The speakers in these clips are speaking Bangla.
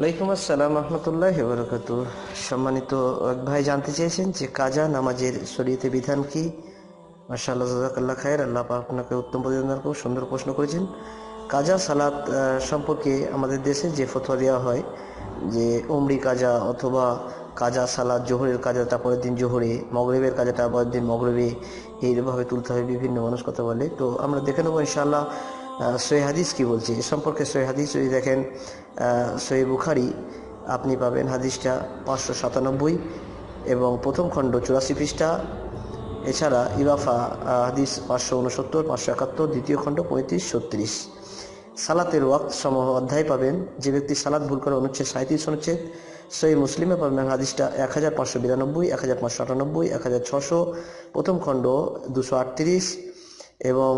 ওয়ালাইকুম আসসালাম রহমতুল্লাহি ওয়া বারাকাতুহু। সম্মানিত এক ভাই জানতে চেয়েছেন যে কাজা নামাজের শরীয়তে বিধান কি। মাশাআল্লাহ, জাযাকাল্লাহ খায়ের। আল্লাহ পাক আপনাকে উত্তম প্রতিদান করুন। সুন্দর প্রশ্ন করেছেন। কাজা সালাত সম্পর্কে আমাদের দেশে যে ফতোয়া দেওয়া হয় যে উমরি কাজা অথবা কাজা সালাত, জোহরের কাজাটা পরের দিন জোহরে, মগরিবের কাজাটা পরের দিন মগরিবে, এইভাবে তুলতে হবে। বিভিন্ন মানুষ কথা বলে, তো আমরা দেখে নেবো ইনশাআল্লাহ সহিহ হাদিস কি বলছে এ সম্পর্কে। সহিহ হাদিস যদি দেখেন, সহিহ বুখারী আপনি পাবেন হাদিসটা 597 এবং প্রথম খণ্ড 84 পৃষ্ঠা। এছাড়া ইবাফা হাদিস 569, 571, দ্বিতীয় খণ্ড 35-36। সালাতের ওয়াক্ত সমূহ অধ্যায় পাবেন। যে ব্যক্তি সালাত ভুল করে অনুচ্ছেদ 37 অনুচ্ছেদ। সহিহ মুসলিমে পাবেন হাদিসটা 1592, 1598, 1600, প্রথম খণ্ড 238 এবং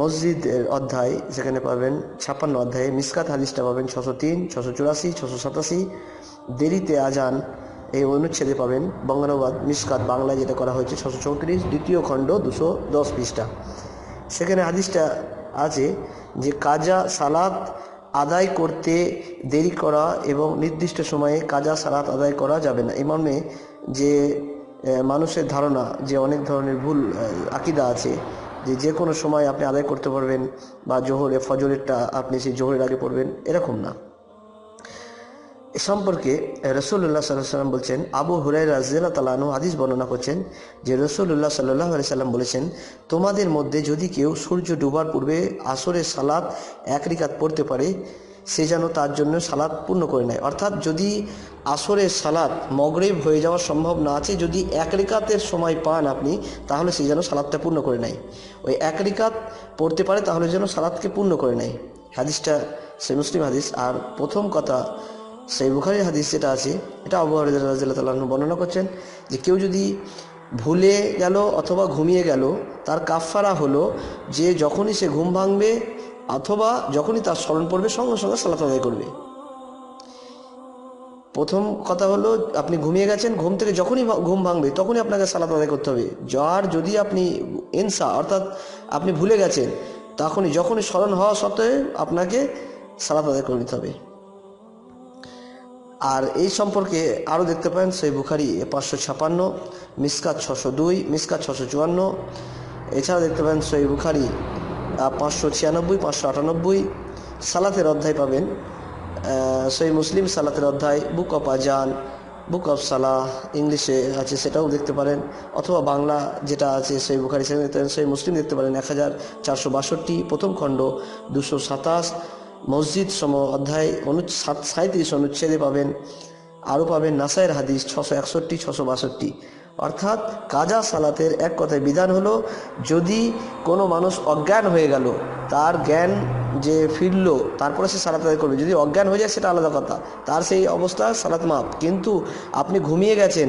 মসজিদের অধ্যায় যেখানে পাবেন 56 অধ্যায়ে। মিসকাত হাদিসটা পাবেন 603, 684, 687। দেরিতে আজান এই অনুচ্ছেদে পাবেন বঙ্গানুবাদ মিসকাত বাংলায় যেটা করা হয়েছে 634, দ্বিতীয় খণ্ড 210 পৃষ্ঠা। সেখানে হাদিসটা আছে যে কাজা সালাত আদায় করতে দেরি করা এবং নির্দিষ্ট সময়ে কাজা সালাত আদায় করা যাবে না। এই মর্মে যে মানুষের ধারণা যে অনেক ধরনের ভুল আকীদা আছে যে যে কোনো সময় আপনি আদায় করতে পারবেন, বা জোহরে ফজরেরটা আপনি সেই জোহরের আগে পড়বেন, এরকম না। এ সম্পর্কে রাসূলুল্লাহ সাল্লাল্লাহু আলাইহি ওয়াসাল্লাম বলছেন, আবু হুরায়রা রাদিয়াল্লাহু তাআলা আনহু হাদিস বর্ণনা করছেন যে রাসূলুল্লাহ সাল্লাল্লাহু আলাইহি ওয়াসাল্লাম বলেছেন, তোমাদের মধ্যে যদি কেউ সূর্য ডুবার পূর্বে আসরের সালাত এক রাকাত পড়তে পারে, সে যেন তার জন্য সালাত পূর্ণ করে নেয়। অর্থাৎ যদি আসরের সালাত মগরিব হয়ে যাওয়ার সম্ভব না আছে, যদি এক রাকাতের সময় পান আপনি, তাহলে সে যেন সালাতটা পূর্ণ করে নেয়। ওই এক রাকাত পড়তে পারে তাহলে যেন সালাতকে পূর্ণ করে নেয়। হাদিসটা সহিহ মুসলিম হাদিস। আর প্রথম কথা সহিহ বুখারীর হাদিস যেটা আছে, এটা আবু হুরায়রা রাদিয়াল্লাহু তাআলা আনহু বর্ণনা করছেন যে কেউ যদি ভুলে গেল অথবা ঘুমিয়ে গেল, তার কাফফারা হলো যে যখনই সে ঘুম ভাঙবে অথবা যখনই তার স্মরণ পড়বে সঙ্গে সঙ্গে সালাত আদায় করবে। প্রথম কথা হলো আপনি ঘুমিয়ে গেছেন, ঘুম থেকে যখনই ঘুম ভাঙবে তখনই আপনাকে সালাত আদায় করতে হবে। আর যদি আপনি ইনসা অর্থাৎ আপনি ভুলে গেছেন, যখনই স্মরণ হওয়া সত্ত্বেও আপনাকে সালাত আদায় করে নিতে হবে। আর এই সম্পর্কে আরও দেখতে পারেন সহিহ বুখারী 556, মিসকাত 602, মিসকাত 654। এছাড়া দেখতে পাবেন সহিহ বুখারী 596, 598। সালাতের অধ্যায় পাবেন সহিহ মুসলিম সালাতের অধ্যায়, বুক অফ আজান, বুক অফ সালাহ ইংলিশে আছে, সেটাও দেখতে পারেন। অথবা বাংলা যেটা আছে সহিহ বুখারী, সেখানে দেখতে পারেন। সহিহ মুসলিম দেখতে পারেন 1462, প্রথম খণ্ড 227, মসজিদ সম অধ্যায় 37 অনুচ্ছেদে পাবেন। আরও পাবেন নাসায়ের হাদিস 661, 662। অর্থাৎ কাজা সালাতের এক কথায় বিধান হলো, যদি কোনো মানুষ অজ্ঞান হয়ে গেল, তার জ্ঞান যে ফিরলো তারপরে সে সালাত আদায় করবে। যদি অজ্ঞান হয়ে যায় সেটা আলাদা কথা, তার সেই অবস্থা সালাত মাপ। কিন্তু আপনি ঘুমিয়ে গেছেন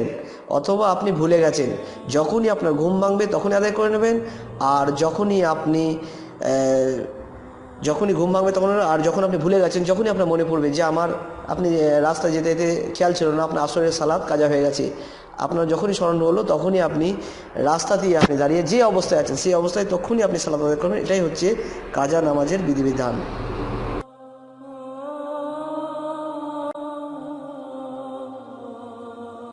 অথবা আপনি ভুলে গেছেন, যখনই আপনার ঘুম ভাঙবে তখনই আদায় করে নেবেন। আর যখনই ঘুম ভাঙবে তখন, আর যখন আপনি ভুলে গেছেন, যখনই আপনার মনে পড়বে যে আপনি রাস্তায় যেতে যেতে খেয়াল ছিল না আপনার আসরের সালাত কাজা হয়ে গেছে, আপনার যখনই স্মরণ হলো তখনই আপনি রাস্তা দিয়ে আপনি দাঁড়িয়ে যে অবস্থায় আছেন সেই অবস্থায় তখনই আপনি সালাত আদায় করবেন। এটাই হচ্ছে কাজা নামাজের বিধিবিধান।